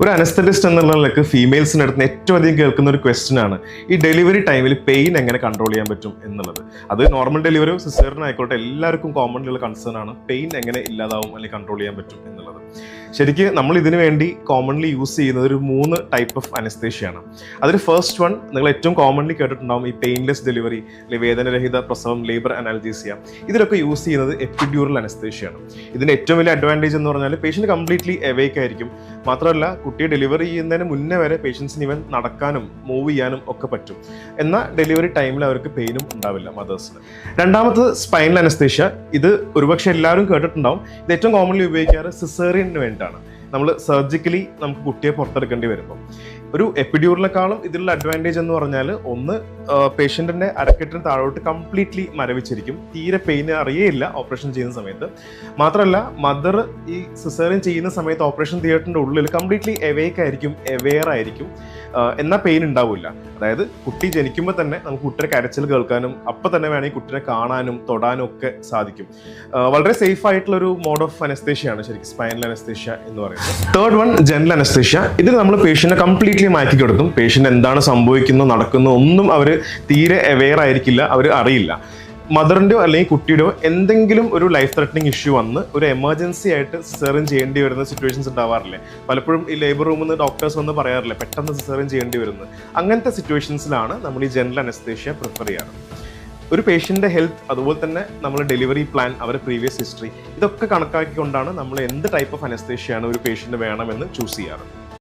ഒരു അനസ്തറ്റിസ്റ്റ് എന്നുള്ളതിലേക്ക് ഫീമെയിൽസിൻ്റെ അടുത്ത് ഏറ്റവും അധികം കേൾക്കുന്ന ഒരു ക്വസ്റ്റ്യൻ ആണ് ഈ ഡെലിവറി ടൈമിൽ പെയിൻ എങ്ങനെ കൺട്രോൾ ചെയ്യാൻ പറ്റും എന്നുള്ളത്. അത് നോർമൽ ഡെലിവറിയോ സിസേറിയനായിക്കോട്ടെ എല്ലാവർക്കും കോമൺലി ഉള്ള കൺസേൺ ആണ് പെയിൻ എങ്ങനെ ഇല്ലാതാവും അല്ലെങ്കിൽ കൺട്രോൾ ചെയ്യാൻ പറ്റും എന്നുള്ളത്. ശരിക്കും നമ്മൾ ഇതിനു വേണ്ടി കോമൺലി യൂസ് ചെയ്യുന്നത് ഒരു 3 ടൈപ്പ് ഓഫ് അനസ്തേഷ്യയാണ്. അതിൽ ഫസ്റ്റ് വൺ നിങ്ങൾ ഏറ്റവും കോമൺലി കേട്ടിട്ടുണ്ടാവും, ഈ പെയിൻലെസ് ഡെലിവറി, വേദനരഹിത പ്രസവം, ലേബർ അനാൽജീസിയ. ഇതിലൊക്കെ യൂസ് ചെയ്യുന്നത് എപ്പിഡ്യൂറൽ അനസ്തേഷ്യയാണ്. ഇതിന്റെ ഏറ്റവും വലിയ അഡ്വാൻറ്റേജ് എന്ന് പറഞ്ഞാൽ പേഷ്യന്റ് കംപ്ലീറ്റ്ലി എവേക്ക് ആയിരിക്കും. മാത്രമല്ല കുട്ടിയെ ഡെലിവറി ചെയ്യുന്നതിന് മുന്നേ വരെ പേഷ്യൻസിന് ഇവൻ നടക്കാനും മൂവ് ചെയ്യാനും ഒക്കെ പറ്റും. എന്നാൽ ഡെലിവറി ടൈമിൽ അവർക്ക് പെയിനും ഉണ്ടാവില്ല മദേഴ്സിന്. രണ്ടാമത് സ്പൈനൽ അനസ്തേഷ്യ. ഇത് ഒരുപക്ഷെ എല്ലാവരും കേട്ടിട്ടുണ്ടാവും. ഇത് ഏറ്റവും കോമൺലി ഉപയോഗിക്കാറ് സിസേറിയന് വേണ്ടിയിട്ടാണ്. നമ്മൾ സർജിക്കലി നമുക്ക് കുട്ടിയെ പുറത്തെടുക്കേണ്ടി വരുമ്പോൾ ഒരു എപ്പിഡ്യൂറിനെക്കാളും ഇതിലുള്ള അഡ്വാൻറ്റേജ് എന്ന് പറഞ്ഞാൽ ഒന്ന് പേഷ്യൻറ്റിൻ്റെ അരക്കെട്ടിന് താഴോട്ട് കംപ്ലീറ്റ്ലി മരവിച്ചിരിക്കും, തീരെ പെയിൻ അറിയേയില്ല ഓപ്പറേഷൻ ചെയ്യുന്ന സമയത്ത്. മാത്രമല്ല മദർ ഈ സിസേറിയൻ ചെയ്യുന്ന സമയത്ത് ഓപ്പറേഷൻ തിയേറ്ററിൻ്റെ ഉള്ളിൽ കംപ്ലീറ്റ്ലി എവേക്ക് ആയിരിക്കും, എവെയർ ആയിരിക്കും, എന്നാൽ പെയിൻ ഉണ്ടാവില്ല. അതായത് കുട്ടി ജനിക്കുമ്പോൾ തന്നെ നമുക്ക് കുട്ടിയുടെ കരച്ചിൽ കേൾക്കാനും അപ്പം തന്നെ വേണമെങ്കിൽ കുട്ടിനെ കാണാനും തൊടാനും ഒക്കെ സാധിക്കും. വളരെ സേഫ് ആയിട്ടുള്ളൊരു മോഡ് ഓഫ് അനസ്തേഷ്യയാണ് ശരിക്കും സ്പൈനൽ അനസ്തേഷ്യ എന്ന് പറയുന്നത്. Third one general anaesthesia. ഇതിൽ നമ്മൾ പേഷ്യന്റിനെ കംപ്ലീറ്റ്ലി മാറ്റി കൊടുക്കും. പേഷ്യന്റ് എന്താണ് സംഭവിക്കുന്നത് നടക്കുന്നത് ഒന്നും അവർ തീരെ അവെയർ ആയിരിക്കില്ല, അവർ അറിയില്ല. മദറിൻ്റെയോ അല്ലെങ്കിൽ കുട്ടിയുടെയോ എന്തെങ്കിലും ഒരു ലൈഫ് ത്രെറ്റനിങ് ഇഷ്യൂ വന്ന് ഒരു എമർജൻസി ആയിട്ട് സിസേറിയൻ ചെയ്യേണ്ടി വരുന്ന സിറ്റുവേഷൻസ് ഉണ്ടാവാറില്ലേ? പലപ്പോഴും ഈ ലേബർ റൂമിൽ നിന്ന് ഡോക്ടേഴ്സ് വന്ന് പറയാറില്ലേ പെട്ടെന്ന് സിസേറിയൻ ചെയ്യേണ്ടി വരുന്നത്. അങ്ങനത്തെ സിറ്റുവേഷൻസിലാണ് നമ്മൾ ഈ ജനറൽ അനസ്തേഷ്യ പ്രിഫർ ചെയ്യാറ്. ഒരു പേഷ്യൻ്റെ ഹെൽത്ത്, അതുപോലെ തന്നെ നമ്മൾ ഡെലിവറി പ്ലാൻ, അവരുടെ പ്രീവിയസ് ഹിസ്റ്ററി, ഇതൊക്കെ കണക്കാക്കിക്കൊണ്ടാണ് നമ്മൾ എന്ത് ടൈപ്പ് ഓഫ് അനസ്തേഷ്യയാണ് ഒരു പേഷ്യൻ്റ് വേണമെന്ന് ചൂസ് ചെയ്യാറ്.